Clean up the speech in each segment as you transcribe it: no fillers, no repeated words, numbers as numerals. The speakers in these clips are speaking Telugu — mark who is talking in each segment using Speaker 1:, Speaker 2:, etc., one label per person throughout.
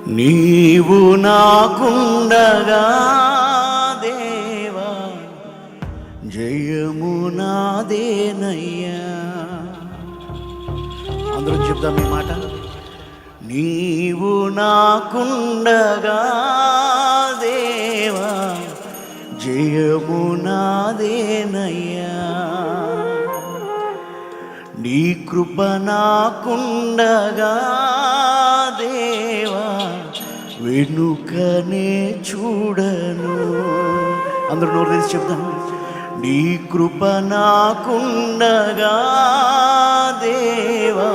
Speaker 1: నీవు నాకుండగా దేవా జయము నాదేనయ్యా. అందరూ చెప్దాం ఈ మాట. నీవు నాకుండగా దేవా జయము నాదేనయ్యా. నీ కృప నాకుండగా దేవా వెనుకనే చూడను. అందరూ నోరు తెరిచి చెప్దాం. నీ కృప నాకుండగా దేవా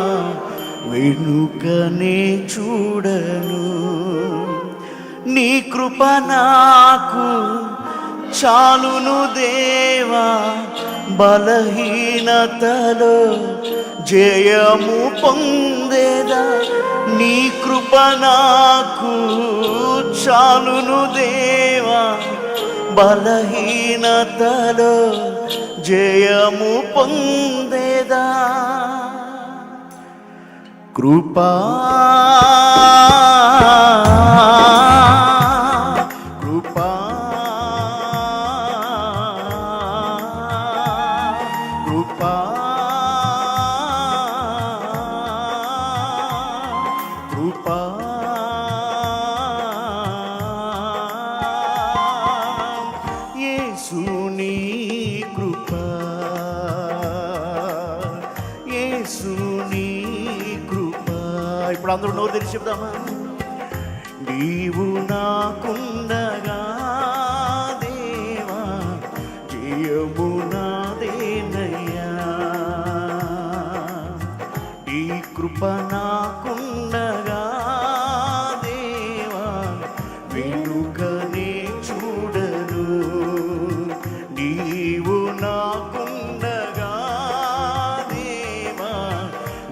Speaker 1: వెనుకనే చూడను. నీ కృప నాకు చాలును దేవా, బలహీనతలో జయము పొందేదా. నీ కృప నాకు చాలును దేవా, బలహీనతలో జయము పొందేదా. కృపా కృపా కృపా కృపా యేసుని కృపా యేసుని కృపా. ఇప్పుడు అందరూ నోరు తెరిచి చెప్దామా. నీవు నాకుండగా దేవా జయము నాదేనయ్యా. నీ కృప నాకుండగా దేవా వెనుకనే చూడను. నీవు నాకుండగా దేవా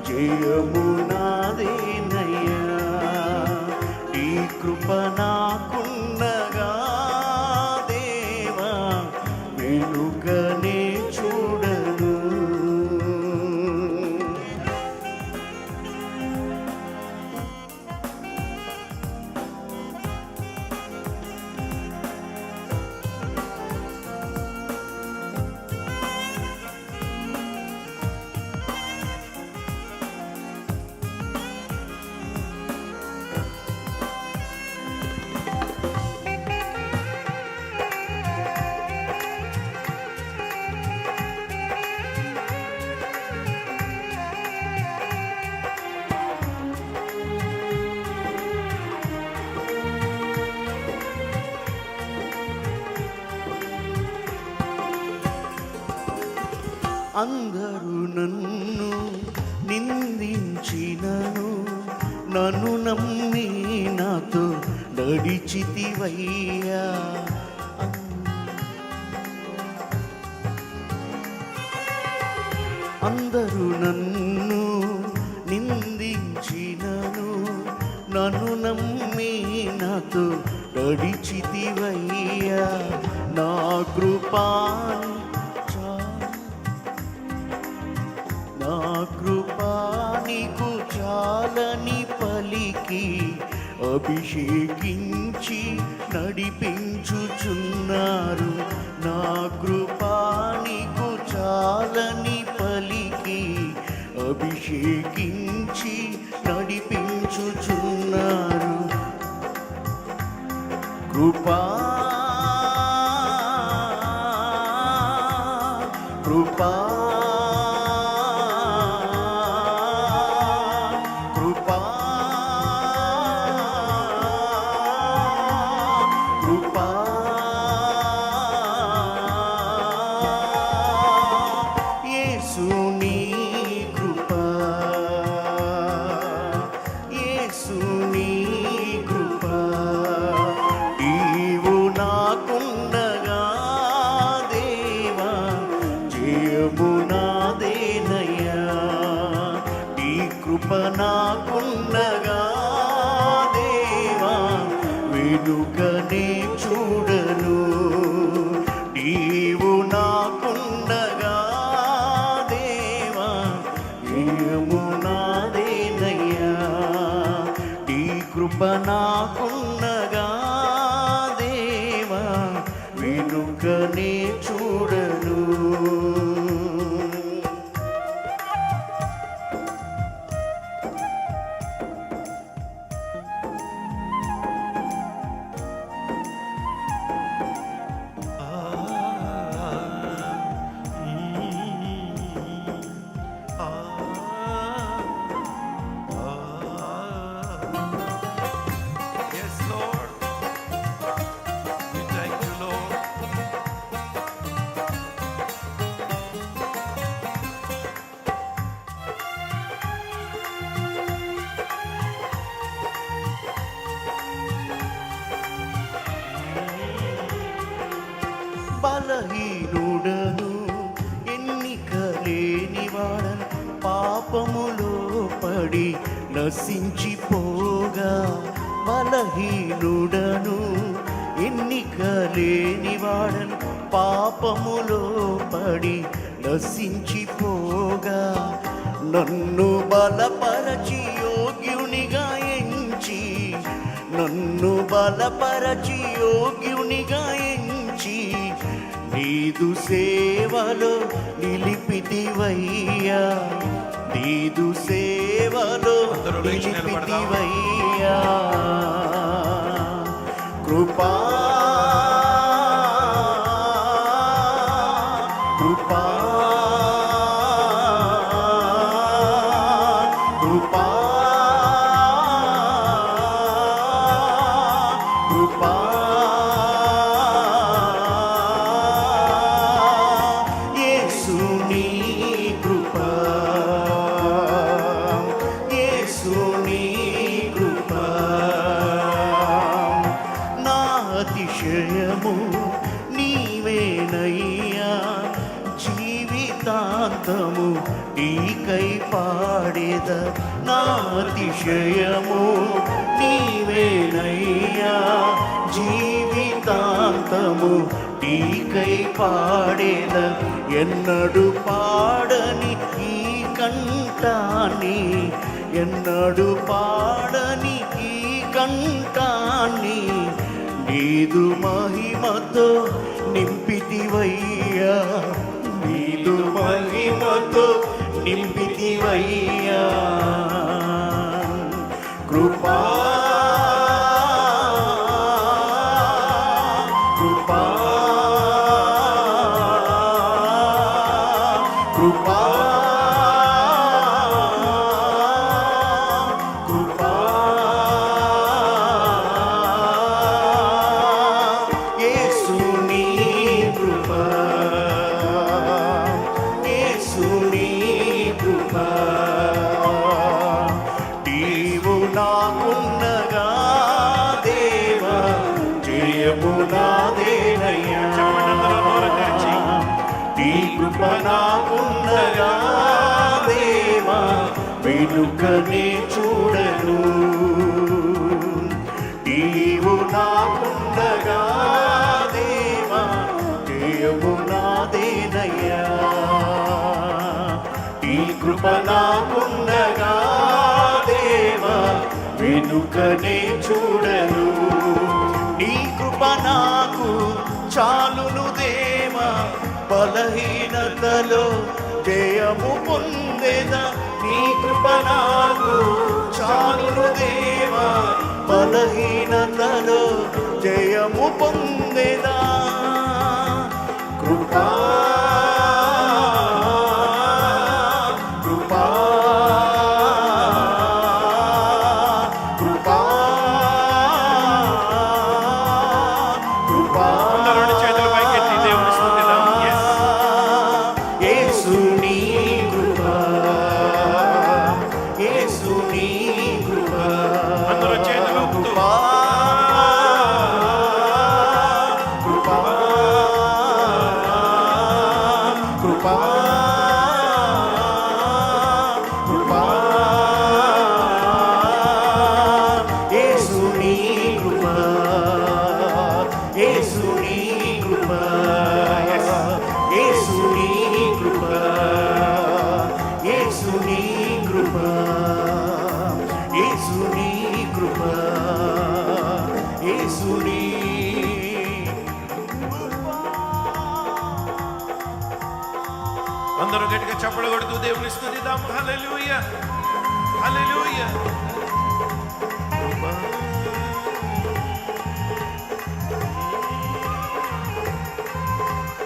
Speaker 1: జయము నాదేనయ్యా. నీ కృప నాకుండగా దేవా వెనుకనే చూడను. అందరూ నన్ను నిందించినను, నన్ను నమ్మి నాతో నడిచితివయ్యా. అందరూ నన్ను నిందించినను, నన్ను నమ్మి నాతో నడిచితివయ్యా. నా కృపాని నా కృపా నీకు చాలని పలికి అభిషేకించి నడిపించుచున్నారు. నా కృపా నీకు చాలని పలికి అభిషేకించి నడిపించుచున్నారు. కృపా కృపా కృపా కృపా యేసుని కృపా యేసుని కృపా. నీవు నాకుండగా దేవా జయము నాదేనయ్యా. నీ కృప నాకుండగా దేవా వెనుకనే చూడను. నీవు నాకుండగా దేవా జయము నాదేనయ్యా. నీ కృప కృప నాకున్నగా దేవా వెనుకనే చూడను.
Speaker 2: Yes, Lord. We thank you, Lord.
Speaker 1: బలహీనుడను ఎన్నిక లేనివాడను పాపములో పడి నశించిపోగా. బలహీనుడను ఎన్నిక లేనివాడను పాపములో పడి నశించిపోగా. నన్ను బలపరచి యోగ్యునిగా ఎంచి, నన్ను బలపరచి యోగ్యునిగా ఎంచి నీదు సేవలో నిలిపితివయ్యా, నీదు సేవలో
Speaker 2: అందరూ లేచి నిలబడదాం.
Speaker 1: నిలిపితివయ్యా. కృపా కృపా కృపా కృపా యేసుని కృపా, యేసుని కృపా నా అతిశయము నీవేనయ్యా. జీవితాంతము నీకై పాడేద, నా అతిశయము నీవేనయ్యా. జీవితాంతము నీకై పాడేద. ఎన్నడు పాడని ఈ కంఠాన్ని, ఎన్నడు పాడని ఈ కంఠాన్ని నీదు మహిమతో నింపితివయ్యా, నీదు మహిమతో నింపితివయ్యా. కృపా కృపా కృపా కృపా యేసుని కృపా, యేసుని కృపా నీవు నాకున్నగా దేవా జయము నాదేనయ్యా. నీ కృప నాకున్నగా దేవా వెనుకనే చూడను. నీవు నాకున్నగా దేవా జయము నాదేనయ్యా. నీ కృప నాకున్నగా దేవా వెనుకనే చూడను. నీ కృప నాకు చాలును దేవా, బలహీనతలో జయము పొందేదా. నీ కృప నాకు చాలును దేవా, బలహీనతలో జయము పొందేదా. కృపా కృపా కృపా కృపా
Speaker 2: అందరూ రెండు చేతులు పైకెత్తి దేవుని స్తుతిద్దాం. Yes.
Speaker 1: యేసుని కృపా, యేసుని కృపా
Speaker 2: అందరూ చేతులు ఊపుతూ.
Speaker 1: కృపా కృపా యేసుని
Speaker 2: అందరూ గట్టిగా చప్పట్లు కొడుతూ దేవుని స్తుతిద్దాం. హల్లెలూయా, హల్లెలూయా.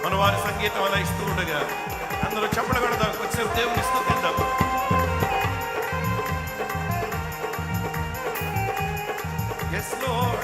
Speaker 2: మన వారి సంగీతం అలా ఇస్తూ ఉండగా అందరూ చప్పట్లు కొడదాం, కొంచెం దేవుని స్తుతిద్దాం. Yes, Lord.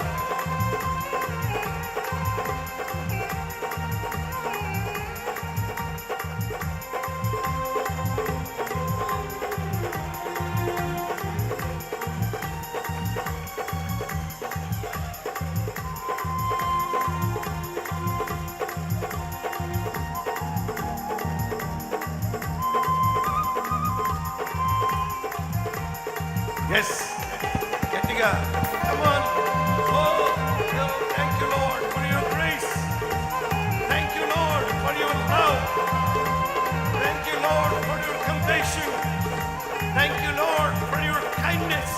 Speaker 2: Yes. గట్టిగా. Come on. Oh, thank you, Lord, for your grace. Thank you, Lord, for your love. Thank you, Lord, for your compassion. Thank you, Lord, for your kindness.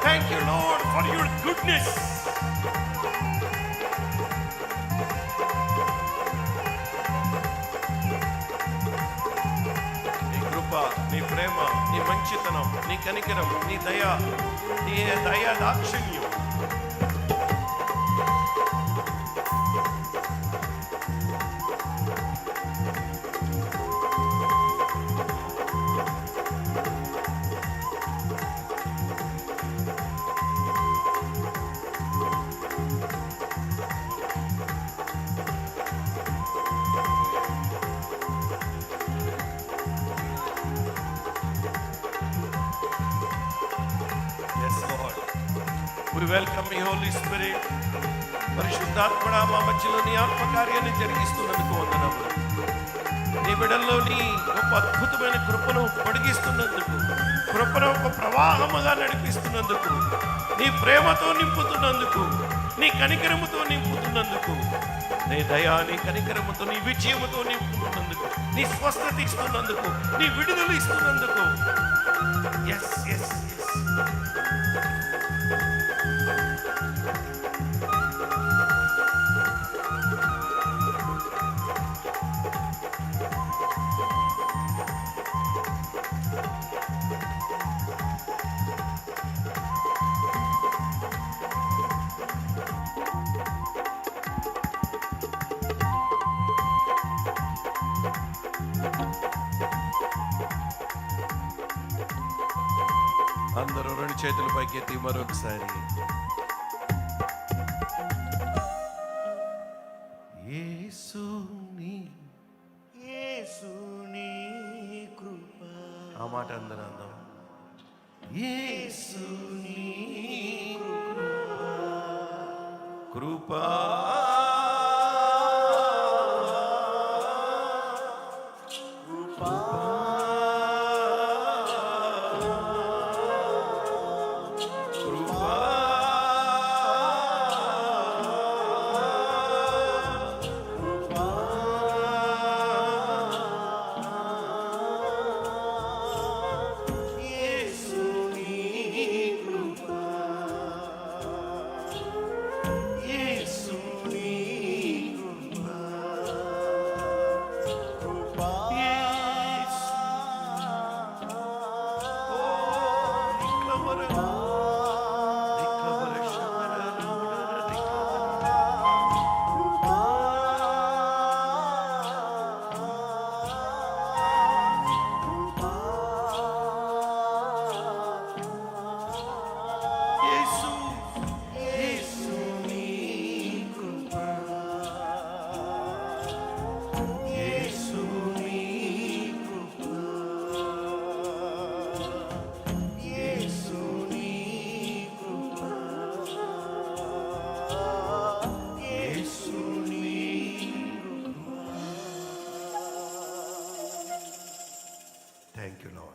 Speaker 2: Thank you, Lord, for your goodness. నీ కృప, నీ ప్రేమ, నీ మంచితనం, నీ కనికరం, నీ దయ, నీ దయ దాక్షిణ్యం. Yes, Lord. We welcome you, Holy Spirit. పరిశుద్ధాత్మడా మా మధ్యలో నీ ఆత్మకార్యాన్ని జరిగిస్తున్నందుకు వందనములు. నీ బిడ్డల్లో నీ గొప్ప అద్భుతమైన కృపను పొడిగిస్తున్నందుకు, కృపను ఒక ప్రవాహముగా నడిపిస్తున్నందుకు, నీ ప్రేమతో నింపుతున్నందుకు, నీ కనికరముతో నింపుతున్నందుకు, నీ దయా, నీ కనికరముతో, నీ విజయముతో నింపుతున్నందుకు, నీ స్వస్థత ఇస్తున్నందుకు, నీ విడుదల ఇస్తున్నందుకు. Yes yes yes. అందరూ రెండు చేతుల పైకి ఎత్తి మరొకసారి యేసుని,
Speaker 1: యేసుని కృప,
Speaker 2: ఆ మాట అందరూ అందాం.
Speaker 1: యేసుని
Speaker 2: కృపా
Speaker 1: కృపా
Speaker 2: కృపా
Speaker 1: యేసుని కృప, యేసుని కృప, కృప.
Speaker 2: Thank you, Lord.